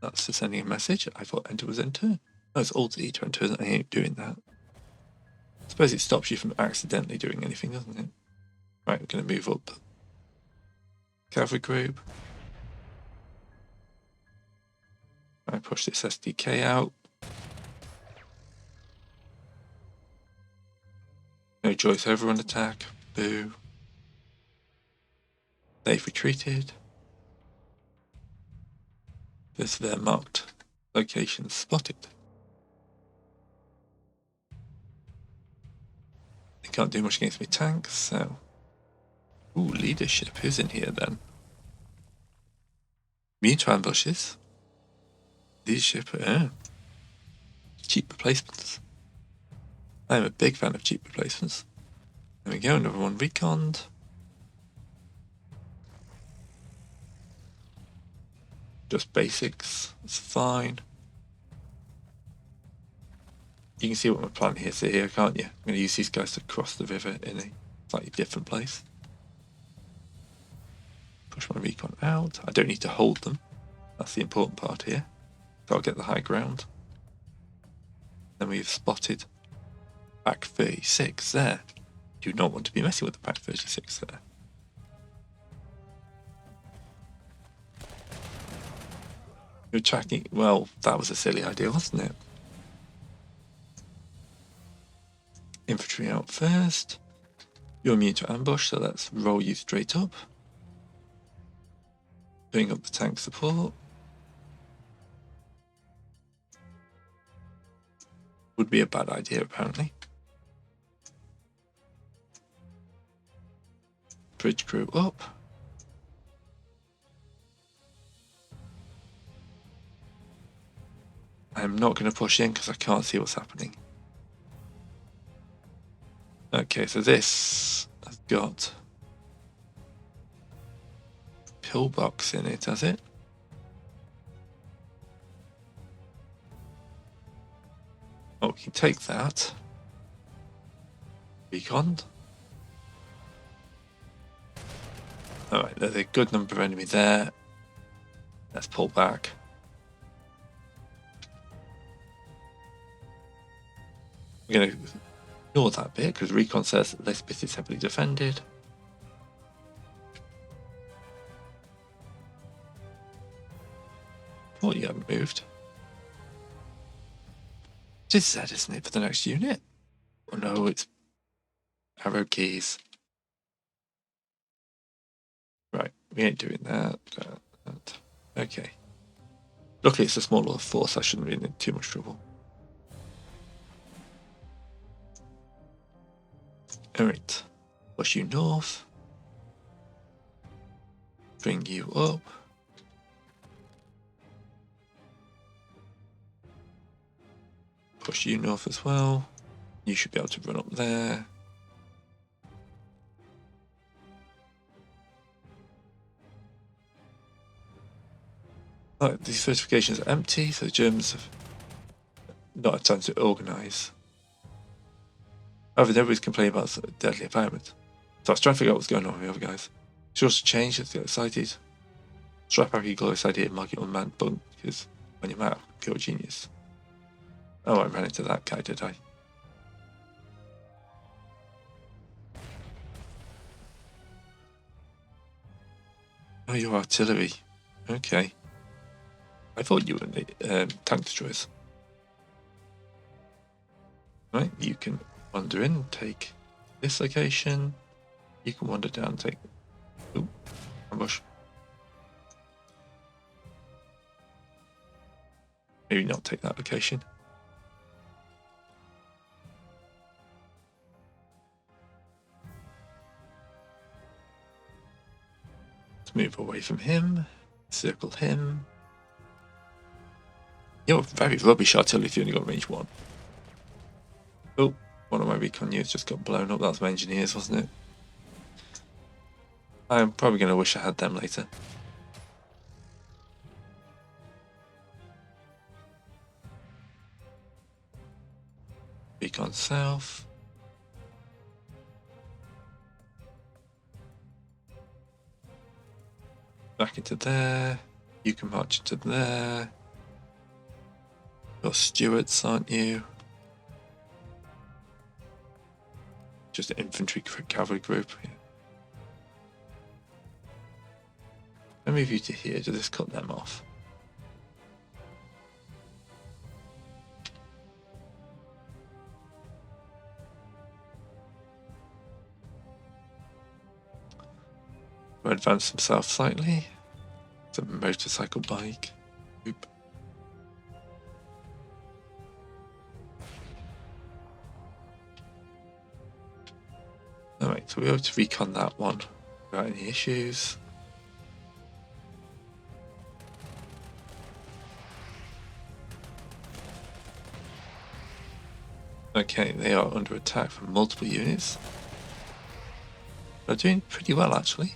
That's just sending a message. I thought enter was enter. No, it's Alt E to enter. I ain't doing that. I suppose it stops you from accidentally doing anything, doesn't it? Right, we're going to move up. Cavalry group. I push this SDK out. No choice overrun attack. Boo. They've retreated. This their marked location spotted. They can't do much against me tanks, so. Ooh, leadership. Who's in here then? Immune to ambushes. Leadership. Cheap replacements. I'm a big fan of cheap replacements. There we go, another one reconned. Just basics, it's fine. You can see what my plan is here, can't you? I'm going to use these guys to cross the river in a slightly different place. Push my recon out. I don't need to hold them. That's the important part here. So I'll get the high ground. Then we've spotted Pack 36 there. Do not want to be messing with the Pack 36 there. You're tracking. Well, that was a silly idea, wasn't it? Infantry out first. You're immune to ambush, so let's roll you straight up. Bring up the tank support. Would be a bad idea, apparently. Bridge crew up. I'm not going to push in because I can't see what's happening. Okay, so this has got pillbox in it, has it? Oh, we can take that. Recon. Alright, there's a good number of enemy there. Let's pull back. We're going to ignore that bit because recon says this bit is heavily defended. Thought you hadn't moved. It is Z, isn't it, for the next unit? Oh no, it's arrow keys. Right, we ain't doing that. Okay. Luckily it's a smaller force, I shouldn't be in too much trouble. Alright, push you north. Bring you up. Push you north as well. You should be able to run up there. Right, these fortifications are empty, so the Germans have not had time to organise. However, nobody's complaining about the deadly environment. So I was trying to figure out what's going on with the other guys. She also changed, let's get excited. Strap out your glorious idea and mark it on man bunk, because when you're out, pure genius. Oh, I ran into that guy, did I? Oh, you're artillery. Okay. I thought you were tank destroyers. Right, you can wander in, take this location. You can wander down, take... Ooh, ambush. Maybe not take that location. Let's move away from him. Circle him. You're very rubbish artillery if you only got range 1. Oh, one of my recon units just got blown up. That was my engineers, wasn't it? I'm probably going to wish I had them later. Recon south. Back into there. You can march into there. You're Stuarts, aren't you? Just an infantry cavalry group. Yeah. Let me move you to here to just cut them off. We'll advance them south slightly. It's a motorcycle bike. Oop. Alright, so we're able to recon that one without any issues. Okay, they are under attack from multiple units. They're doing pretty well, actually.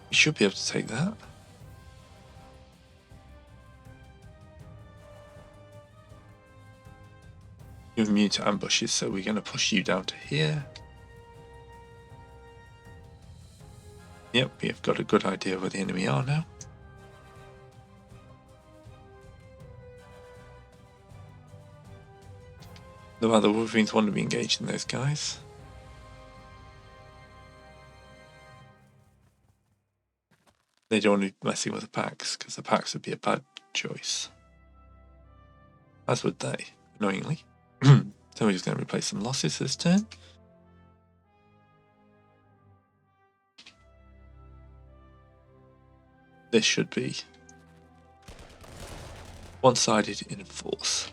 We should be able to take that. You're immune to ambushes, so we're going to push you down to here. Yep, we have got a good idea where the enemy are now. No other Wolverines want to be engaged in those guys. They don't want to be messing with the packs, because the packs would be a bad choice. As would they, annoyingly. So we're just going to replace some losses this turn. This should be one-sided in force.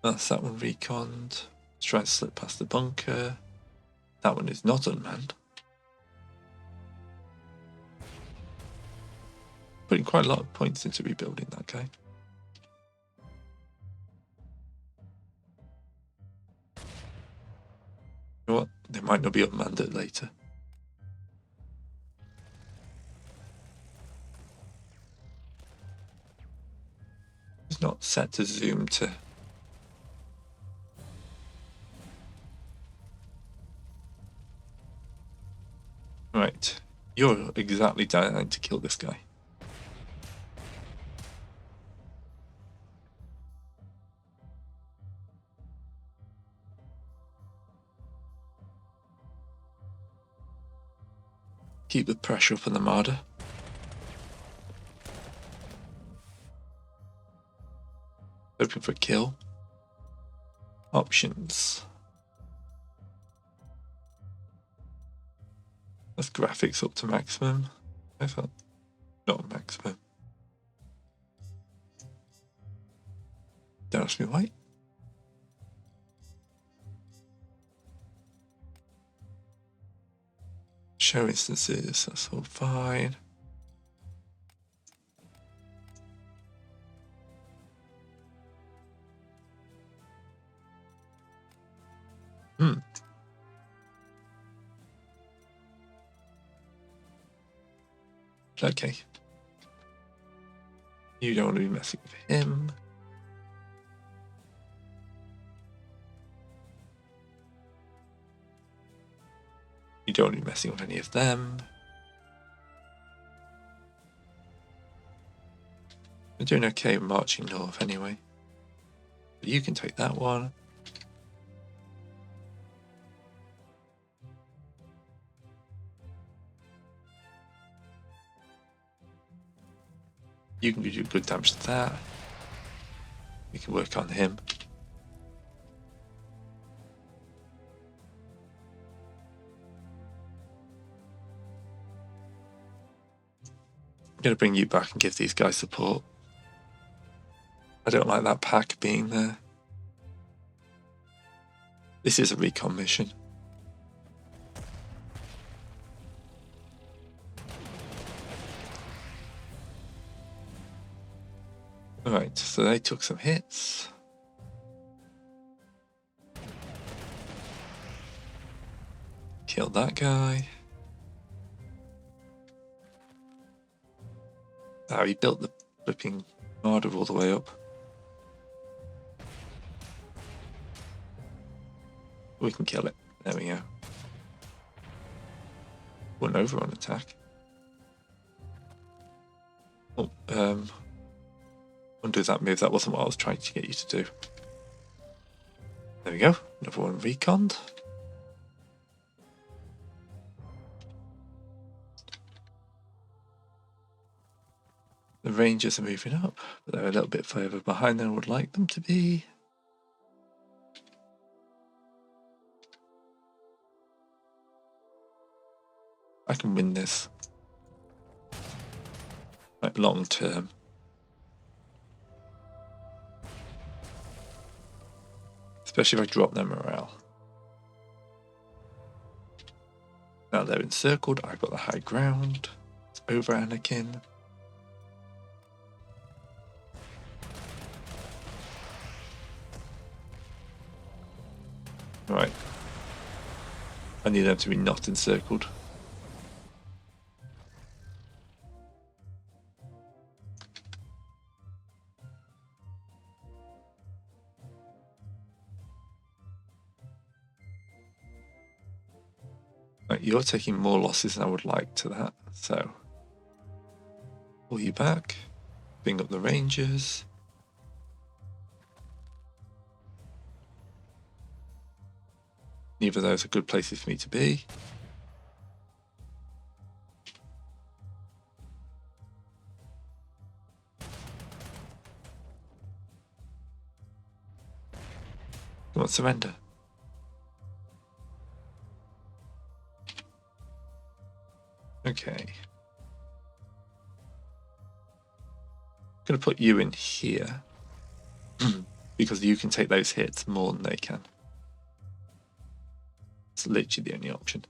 That's that one reconned. Let's try and slip past the bunker. That one is not unmanned. Putting quite a lot of points into rebuilding that guy. You know what? They might not be unmanned it later. It's not set to zoom to. Right, you're exactly dying to kill this guy. Keep the pressure up on the Marder. Hoping for a kill. Options. That's graphics up to maximum. I thought not maximum. Don't ask me why. Show instances, that's all fine. Okay. You don't want to be messing with him. You don't want to be messing with any of them. We're doing okay marching north anyway. But you can take that one. You can do good damage to that. We can work on him. I'm going to bring you back and give these guys support. I don't like that pack being there. This is a recon mission. Alright, so they took some hits. Killed that guy. Oh, he built the flipping Marder all the way up. We can kill it. There we go. 1 over on attack. Oh, undo that move. That wasn't what I was trying to get you to do. There we go. Another one reconned. The Rangers are moving up, but they're a little bit further behind than I would like them to be. I can win this. Like long term. Especially if I drop their morale. Now they're encircled, I've got the high ground. It's over Anakin. Right. I need them to be not encircled. Right, you're taking more losses than I would like to that, so pull you back, bring up the Rangers. Neither of those are good places for me to be. Come on, surrender. Okay. I'm going to put you in here because you can take those hits more than they can. It's literally the only option.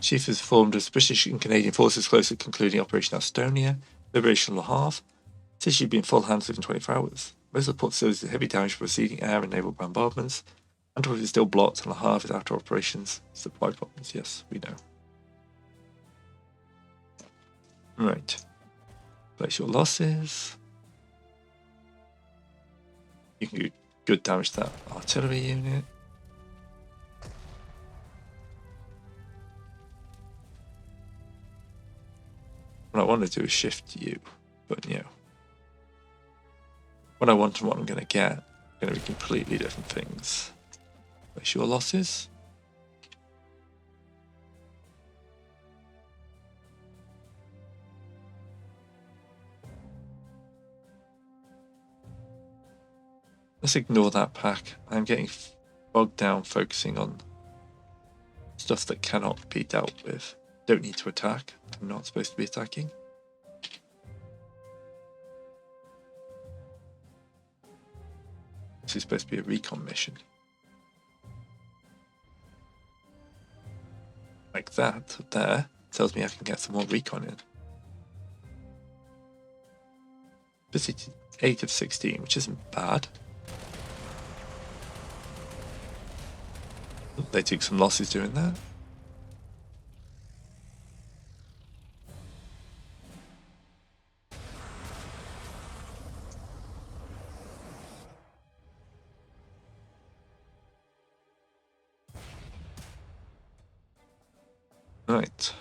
Chief has formed as British and Canadian forces close to concluding Operation Estonia, Liberation of Le Havre. It should be in full hands within 24 hours. Most of the port facilities are heavy damage from preceding air and naval bombardments. Antwerp is still blocked, and Le Havre is after operations. Supply problems, yes, we know. Right. Place your losses. You can do good damage to that artillery unit. What I want to do is shift you, but you know, what I want and what I'm going to get are going to be completely different things. Place your losses. Let's ignore that pack. I'm getting bogged down focusing on stuff that cannot be dealt with. Don't need to attack. I'm not supposed to be attacking. This is supposed to be a recon mission. Like that there tells me I can get some more recon in. Visited 8 of 16, which isn't bad. They took some losses doing that. Right.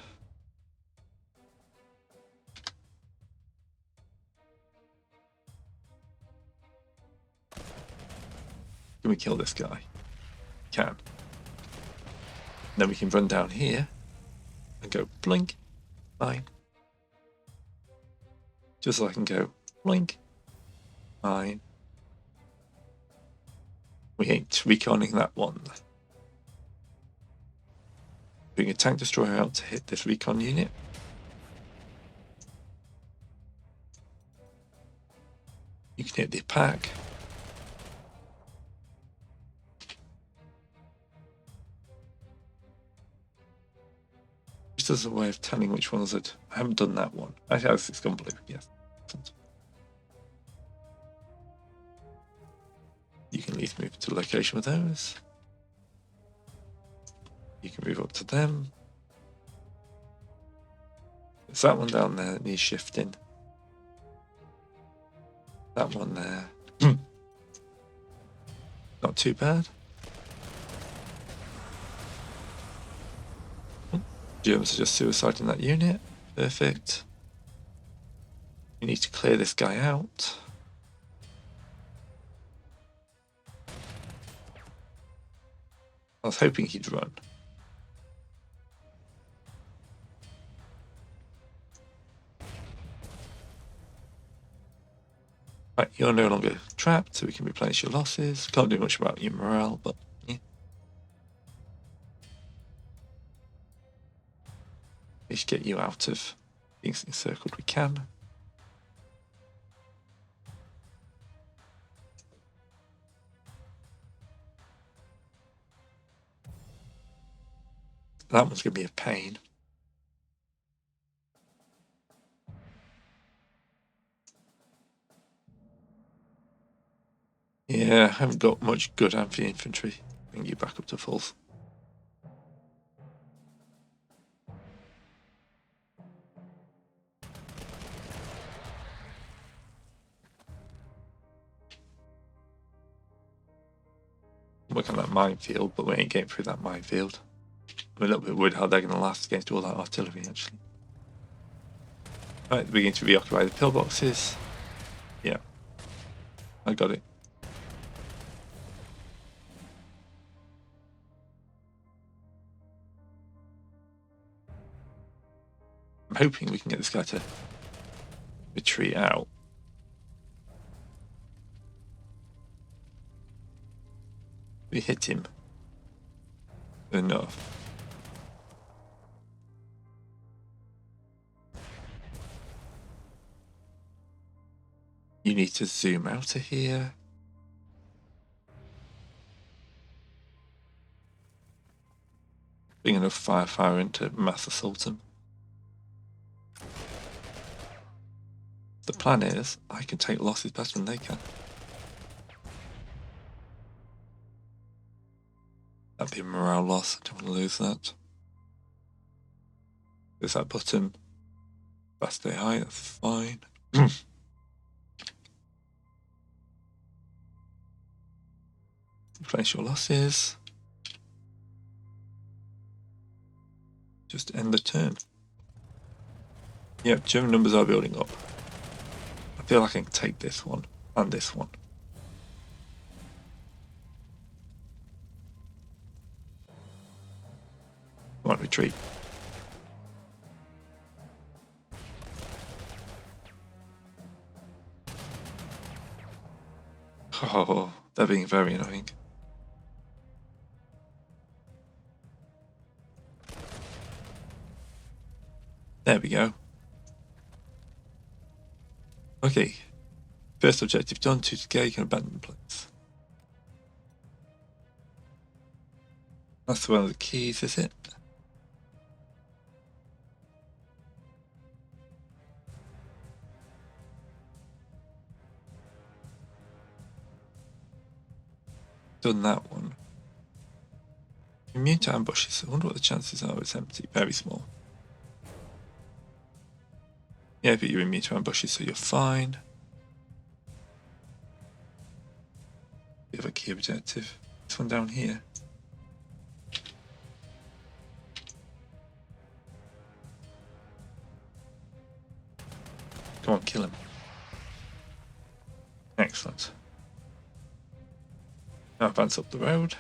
Can we kill this guy? Can. Then we can run down here and go blink, mine. Just so I can go blink, mine. We ain't reconning that one. Bring a tank destroyer out to hit this recon unit. You can hit the pack. Just as a way of telling which ones that I haven't done that one. Actually, it's gone blue, yes. You can at least move to the location with those. You can move up to them. There's that one down there that needs shifting. That one there. Not too bad. Germans are just suiciding that unit. Perfect. We need to clear this guy out. I was hoping he'd run. Right, you're no longer trapped, so we can replenish your losses. Can't do much about your morale, but yeah. We should get you out of being encircled. We can. That one's going to be a pain. Yeah, I haven't got much good anti-infantry. Bring you back up to full. Work on that minefield, but we ain't getting through that minefield. I'm a little bit worried how they're going to last against all that artillery, actually. Right, we're beginning to reoccupy the pillboxes. Yeah, I got it. I'm hoping we can get this guy to retreat out. We hit him enough. You need to zoom out of here. Bring enough firepower in to mass assault him. The plan is, I can take losses better than they can. That'd be a morale loss. I don't want to lose that. There's that button. Fast stay high, that's fine. Replace your losses. Just end the turn. Yep, German numbers are building up. I feel like I can take this one and this one. Come on, retreat. Oh, they're being very annoying. There we go. Okay. First objective done, 2 to go, you can abandon the place. That's one of the keys, is it? Done that one. Immune to ambushes. I wonder what the chances are it's empty. Very small. Yeah, but you're immune to ambushes, so you're fine. We have a key objective. This one down here. Come on, kill him. Excellent. Now advance up the road.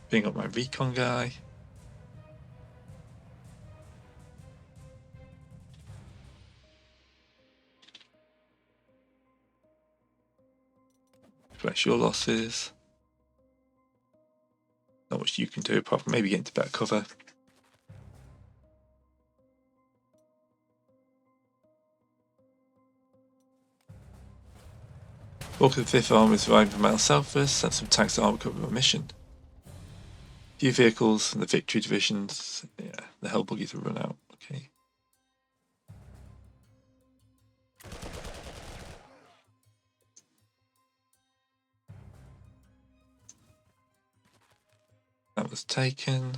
Bring up my recon guy. Replace your losses. Not much you can do apart from maybe get into better cover. Bulk of the 5th Army is arriving from Malsalfus, sent some tanks to armor cover my mission. Few vehicles and the victory divisions. Yeah, the hell buggies have run out. Okay. That was taken.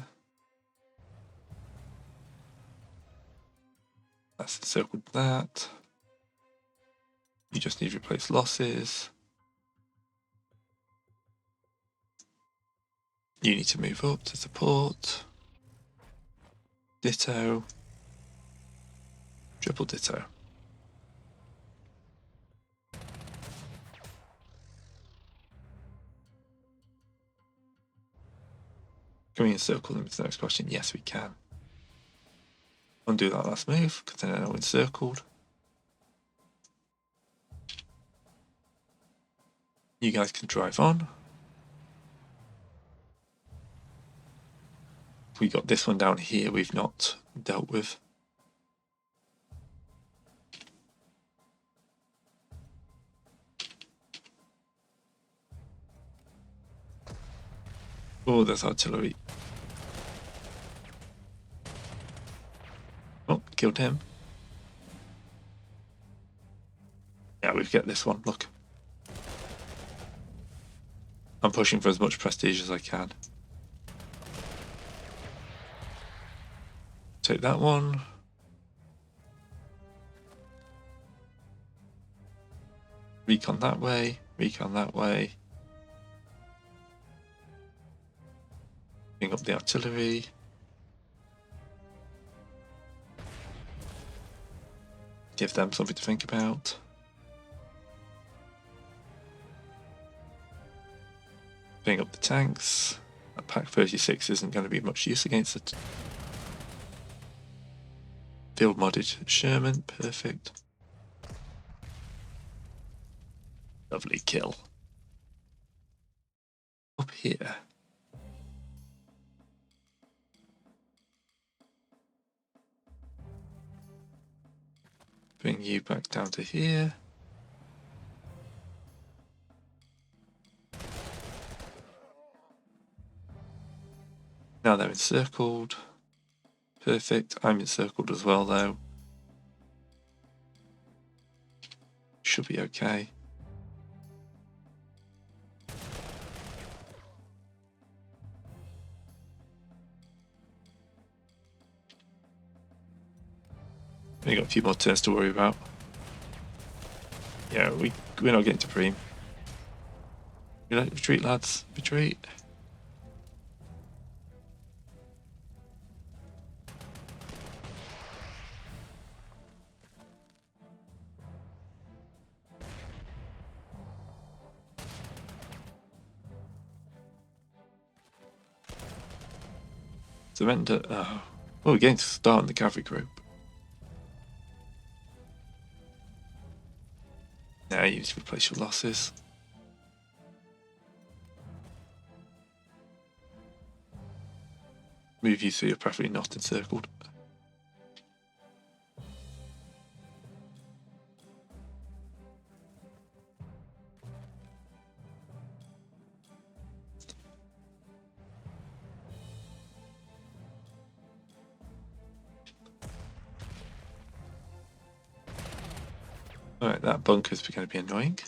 That's encircled that. You just need to replace losses. You need to move up to support. Ditto. Triple ditto. Can we encircle them? Is the next question. Yes, we can. Undo that last move, because they're now encircled. You guys can drive on. We got this one down here we've not dealt with. Oh, there's artillery. Oh, killed him. Yeah, we get this one, look. I'm pushing for as much prestige as I can. Take that one. Recon that way, recon that way. Bring up the artillery. Give them something to think about. Bring up the tanks. A Pack 36 isn't going to be much use against it. Field modded Sherman, perfect. Lovely kill. Up here. Bring you back down to here. Now they're encircled. Perfect. I'm encircled as well though. Should be okay. We got a few more turns to worry about. Yeah, we're not getting to Preem. Retreat, lads. Retreat. Surrender. Oh, we're getting to start in the cavalry group. Now you need to replace your losses. Move you so you're preferably not encircled. Alright, that bunker's going to be annoying.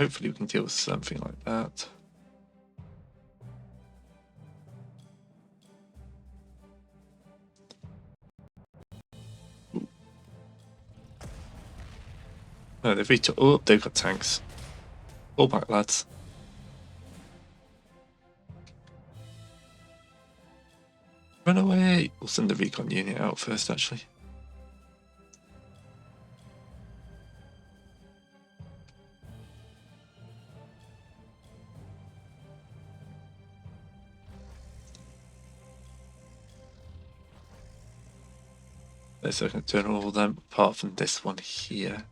Hopefully we can deal with something like that. No, they've retook. Oh, they've got tanks. Fall back, lads. Run away! We'll send the recon unit out first, actually. They're so going to turn all of them, apart from this one here.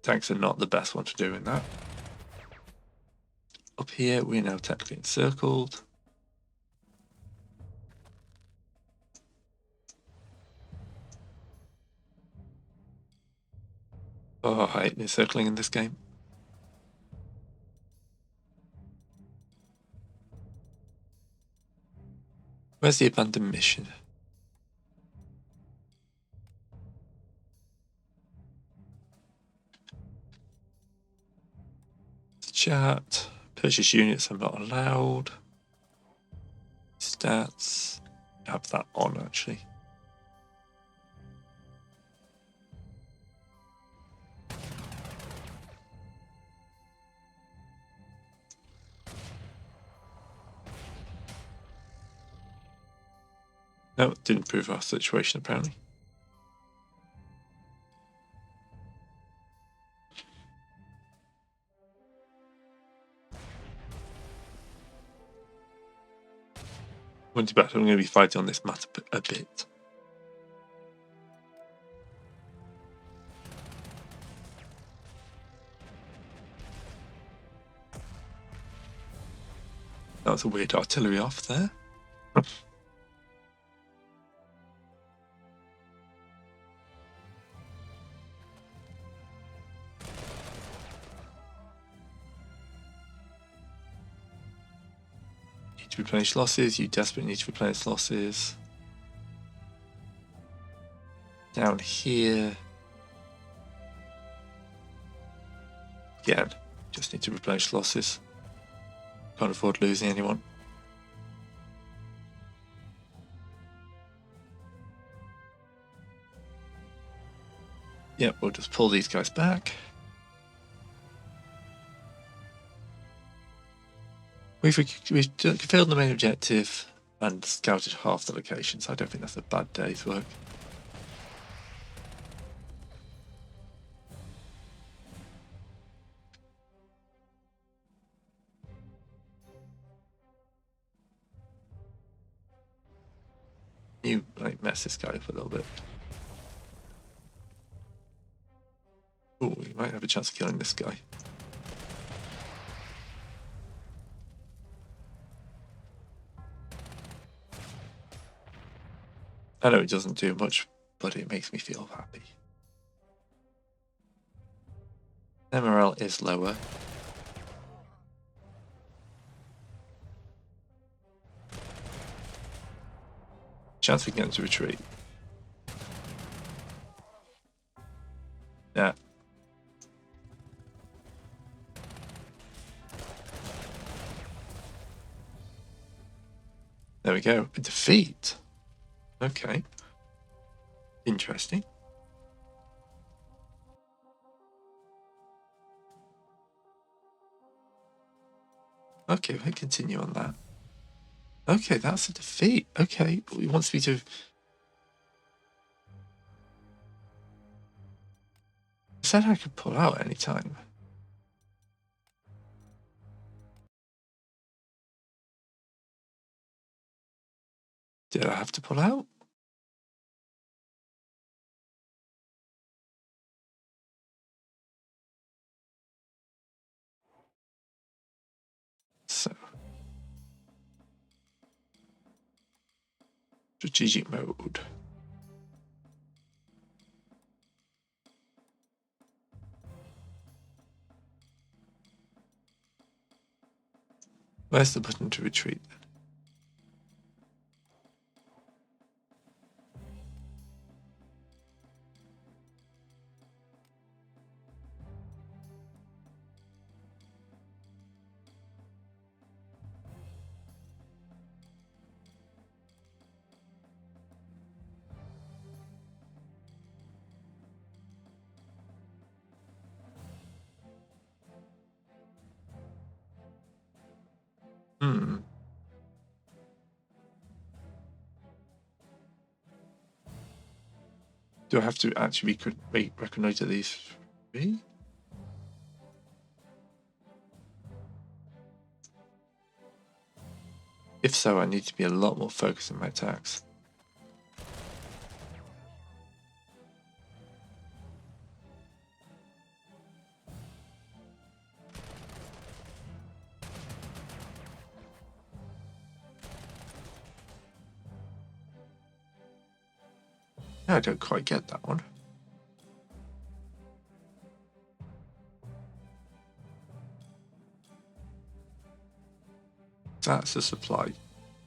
Tanks are not the best one for doing that. Up here, we're now technically encircled. Oh, I hate encircling in this game. Where's the abandoned mission? chat. Purchase units are not allowed. Stats. Have that on actually. No, it didn't improve our situation apparently. Wouldn't be bad. I'm going to be fighting on this map a bit. That was a weird artillery off there. Need to replenish losses. You desperately need to replenish losses. Down here. Again, just need to replenish losses. Can't afford losing anyone. Yep, we'll just pull these guys back. We've failed the main objective and scouted half the locations. I don't think that's a bad day's work. You like mess this guy up a little bit. Oh, we might have a chance of killing this guy. I know it doesn't do much, but it makes me feel happy. Their morale is lower. Chance we can get them to retreat. Yeah. There we go. A defeat. Okay. Interesting. Okay, we'll continue on that. Okay, that's a defeat. Okay, he wants me to... I said I could pull out any time. Did I have to pull out? So... strategic mode. Where's the button to retreat then? Do I have to actually reconnoiter these three? If so, I need to be a lot more focused in my attacks. No, I don't quite get that one. That's a supply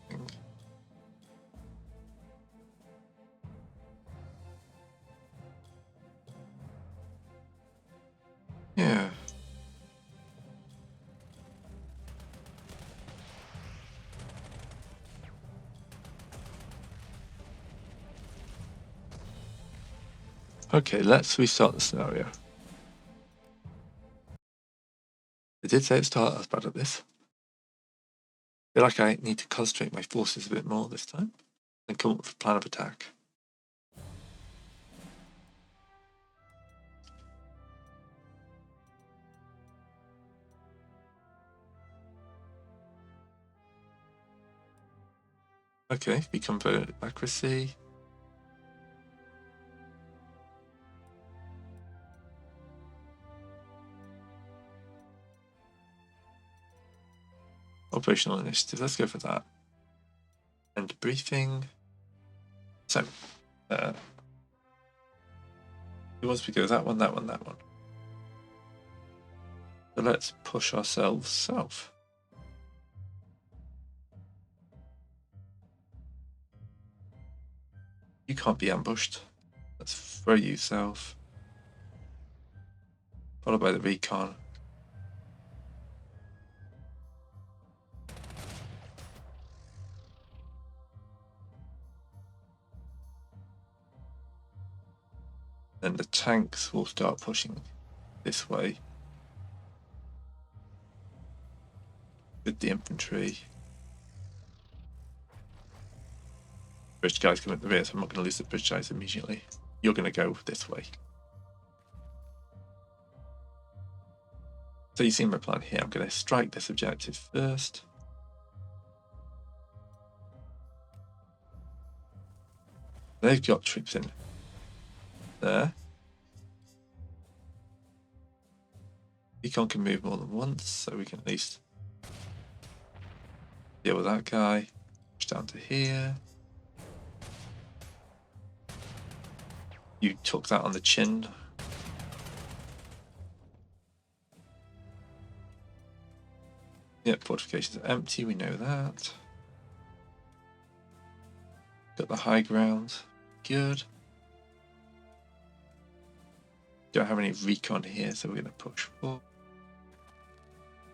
thing. Yeah. Okay, let's restart the scenario. I did say at the start I was bad at this. I feel like I need to concentrate my forces a bit more this time and come up with a plan of attack. Okay, become convert accuracy. Operational initiative, let's go for that. And briefing. So, who wants to go? That one, that one, that one. So let's push ourselves south. You can't be ambushed. Let's throw you south. Followed by the recon. Then the tanks will start pushing this way with the infantry. British guys come at the rear, so I'm not going to lose the British guys immediately. You're going to go this way. So you see my plan here. I'm going to strike this objective first. They've got troops in there. Recon can move more than once, so we can at least deal with that guy. Push down to here. You took that on the chin. Yep, fortifications are empty, we know that. Got the high ground. Good. Don't have any recon here, so we're going to push forward.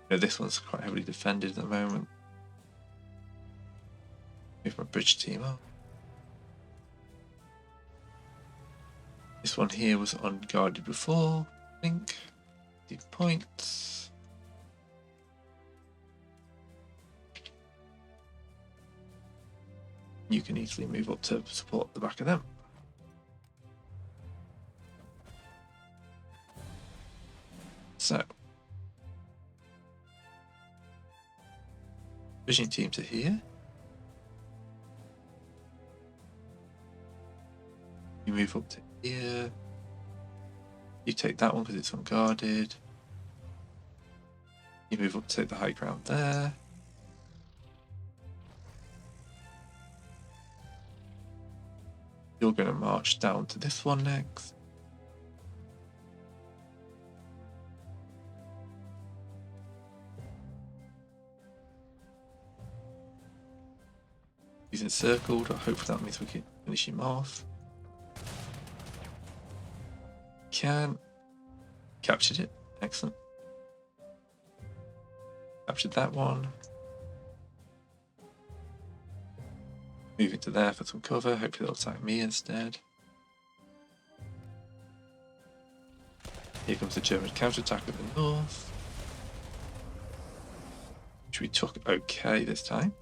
You know, this one's quite heavily defended at the moment. Move my bridge team up. This one here was unguarded before, I think. 2 points. You can easily move up to support the back of them. So, vision team to here. You move up to here. You take that one because it's unguarded. You move up to take the high ground there. You're going to march down to this one next. He's encircled. I hope that means we can finish him off. Can. Captured it. Excellent. Captured that one. Moving to there for some cover. Hopefully they'll attack me instead. Here comes the German counterattack at the north, which we took okay this time.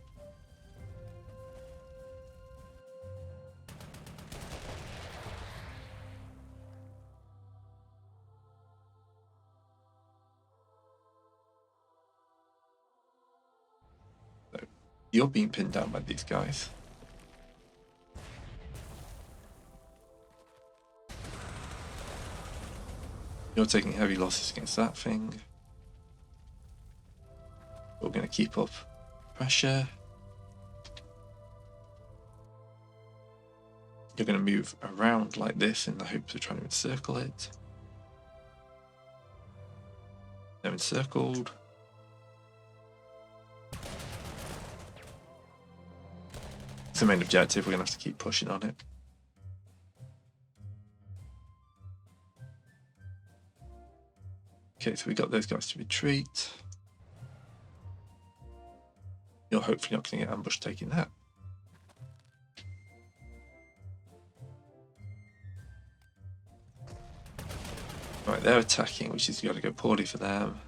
So you're being pinned down by these guys. You're taking heavy losses against that thing. We're going to keep up pressure. You're going to move around like this in the hopes of trying to encircle it. They're encircled. It's the main objective. We're going to have to keep pushing on it. Okay, so we got those guys to retreat. You're hopefully not going to get ambushed taking that. Right, they're attacking, which is got to go poorly for them.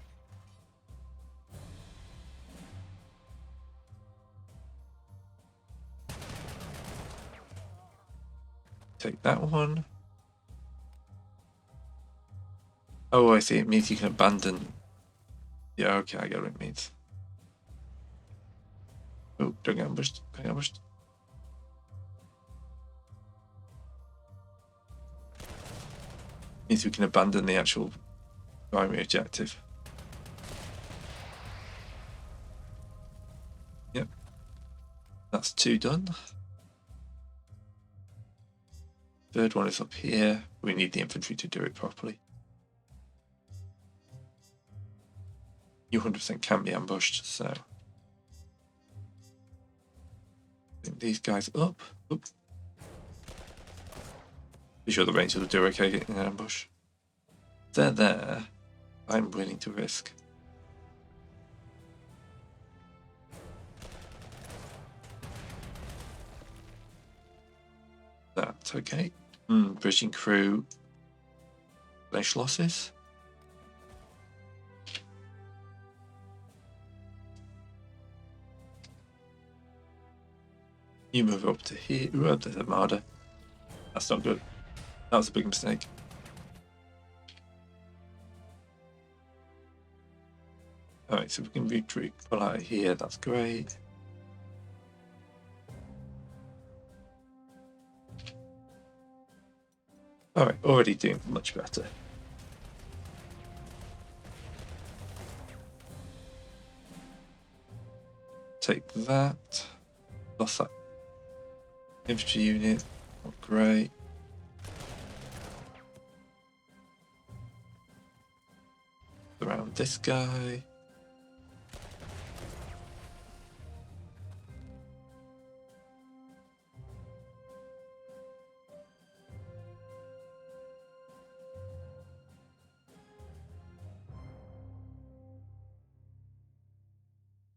Take that one. Oh, I see. It means you can abandon. Yeah, okay, I get what it means. Oh, don't get ambushed. Don't get ambushed. Means we can abandon the actual primary objective. Yep. That's 2 done. Third one is up here. We need the infantry to do it properly. You 100% can be ambushed, so bring these guys up. Oop. Be sure the Rangers will do okay getting an ambush. They're there. I'm willing to risk. That's okay. Bridging crew. Flesh losses. You move up to here. Ooh, there's a marder. That's not good. That was a big mistake. Alright, so we can retreat, pull out of here, that's great. Alright, already doing much better. Take that. Lost that infantry unit. Not great. Around this guy.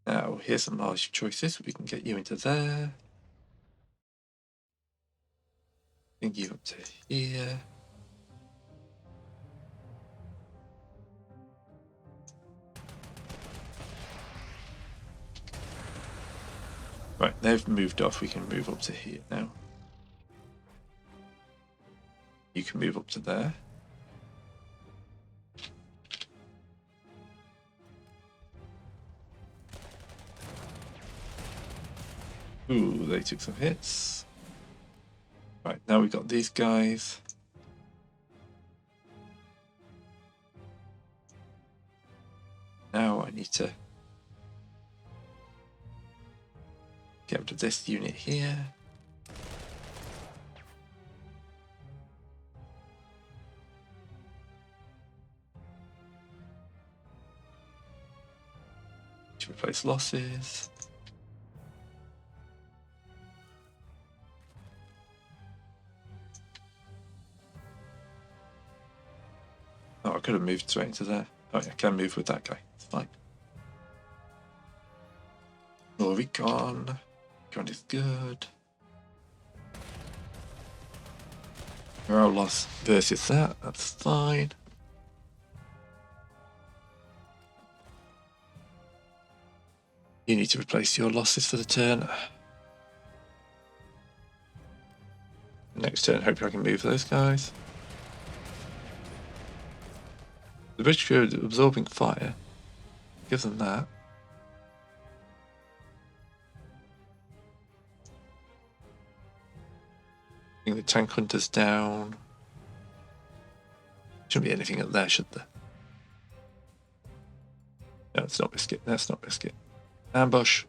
Now, here's some large choices. We can get you into there. Bring you up to here. Right, they've moved off. We can move up to here now. You can move up to there. Ooh, they took some hits. Right, now we've got these guys. Now I need to get rid of this unit here. To replace losses. Oh, I could have moved straight into there. Oh, yeah, I can move with that guy. It's fine. More recon. Recon is good. Morale loss versus that. That's fine. You need to replace your losses for the turn. Next turn, hopefully I can move those guys. The bridge crew is absorbing fire. Give them that. Bring the tank hunters down. Shouldn't be anything up there, should there? No, let's not risk it. Let's not risk it. Ambush.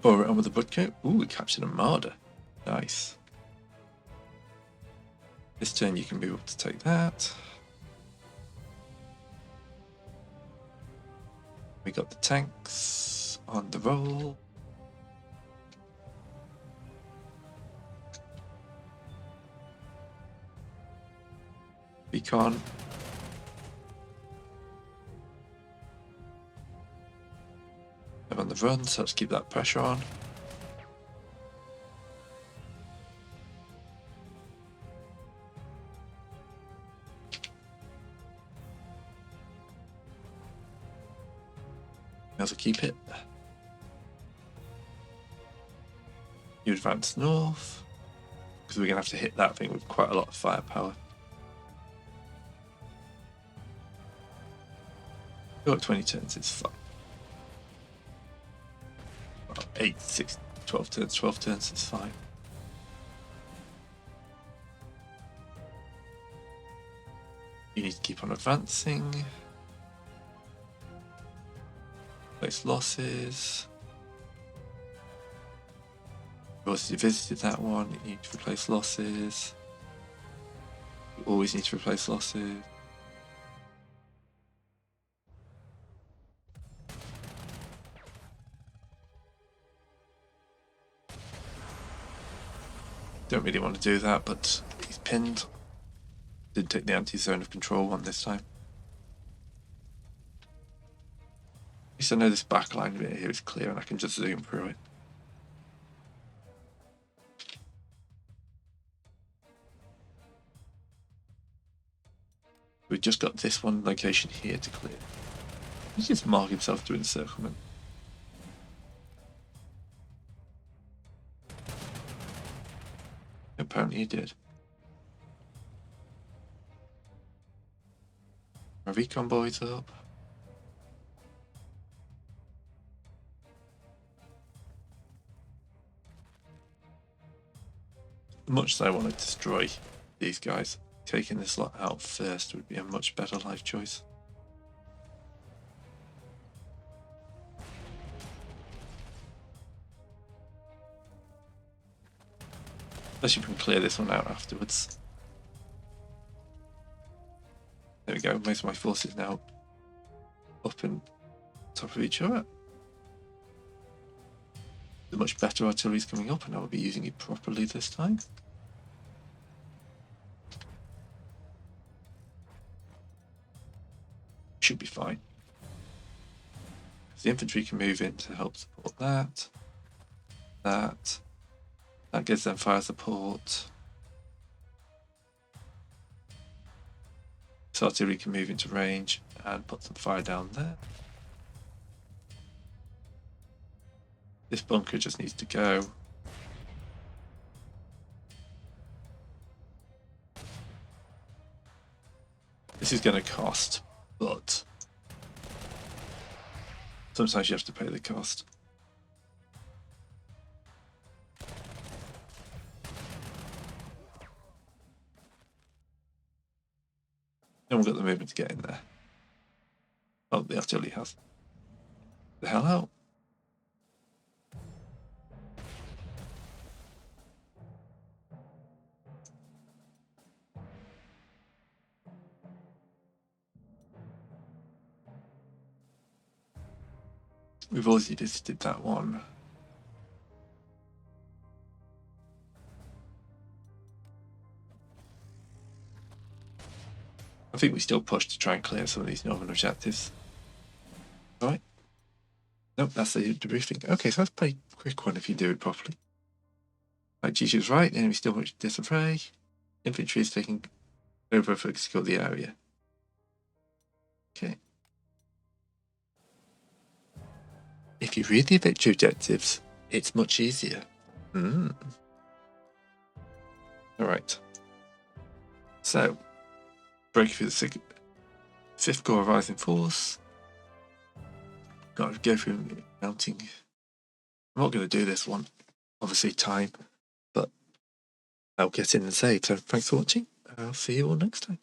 Pour it on with the Budcoat. Ooh, we captured a marder. Nice. This turn you can move up to take that. We got the tanks on the roll. Recon. They're on the run, so let's keep that pressure on. May as well keep it. You advance north, because we're going to have to hit that thing with quite a lot of firepower. Go at 20 turns, it's fine. 8, 6, 12 turns, it's fine. You need to keep on advancing. Place losses. Because you visited that one, you need to replace losses. You always need to replace losses. Don't really want to do that, but he's pinned. Didn't take the anti-zone of control one this time. At least I know this back line bit here is clear and I can just zoom through it. We've just got this one location here to clear. He's just mark himself through encirclement. Apparently he did. Our recon boys up. Much as I want to destroy these guys, taking this lot out first would be a much better life choice. Unless you can clear this one out afterwards. There we go, most of my forces now up and top of each other. The much better artillery's coming up and I will be using it properly this time. Should be fine. The infantry can move in to help support that. That gives them fire support. So artillery can move into range and put some fire down there. This bunker just needs to go. This is going to cost, but sometimes you have to pay the cost. No one got the movement to get in there. Oh, the artillery has. The hell out. We've already just did that one. I think we still push to try and clear some of these northern objectives. Alright. Nope, that's the debriefing. Okay, so that's a pretty quick one if you do it properly. Right, Gigi was right, the enemy still much disarray. Infantry is taking over for secure the area. Okay. If you read the victory objectives, it's much easier. Alright. So, break through the 5th Corps Rising Force. Got to go through mounting. I'm not going to do this one, obviously time, but I'll get in and say, so thanks for watching. I'll see you all next time.